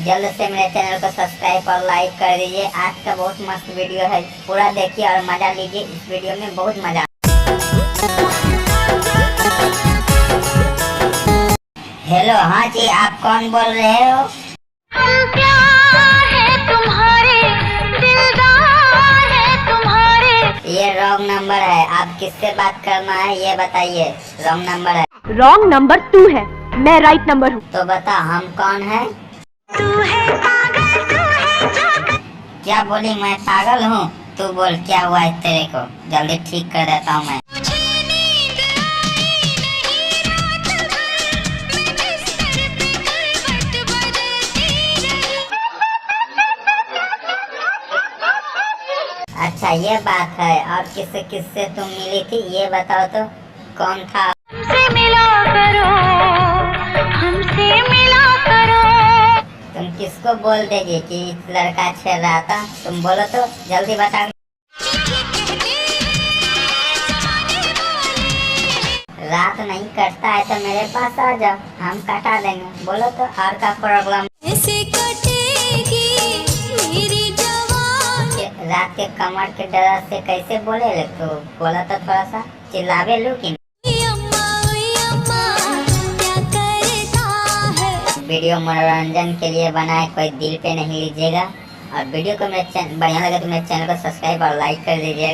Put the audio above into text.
जल्द से मेरे चैनल को सब्सक्राइब और लाइक कर दीजिए। आज का बहुत मस्त वीडियो है, पूरा देखिए और मजा लीजिए। इस वीडियो में बहुत मजा। हेलो, हाँ जी, आप कौन बोल रहे हो? हम प्यार है तुम्हारे, दिलदार है तुम्हारे। ये रॉन्ग नंबर है, आप किससे बात करना है ये बताइए। रॉन्ग नंबर है। रॉन्ग नंबर तू है, मैं राइट नंबर हूँ। तो बता हम कौन है? तू है पागल, तू है जो। क्या बोली? मैं पागल हूँ? तू बोल क्या हुआ है तेरे को, जल्दी ठीक कर देता हूँ मैं। मुझे नींद आई नहीं रात भर, मैं बिस्तर पे करवट बदलती रही। अच्छा ये बात है, और किससे किससे तुम मिली थी ये बताओ तो, कौन था? हमसे मिला करो, हमसे मिला करो। तुम किसको बोल देगी कि इस लड़का छेड़ रहा था? तुम बोलो तो जल्दी बता। रात नहीं कटता है तो मेरे पास आ जाओ, हम कटा देंगे। बोलो तो और का प्रॉब्लम? ऐसे कटेगी मेरी जवानी। रात के कमर के डर से कैसे बोले ले? तो बोला तो थोड़ा सा चिल्लावे लो कि क्या करता है। वीडियो मनोरंजन के लिए बना है, कोई दिल पे नहीं लीजिएगा। और वीडियो को मेरे बढ़िया लगे तो मेरे चैनल को सब्सक्राइब और लाइक कर दीजिएगा।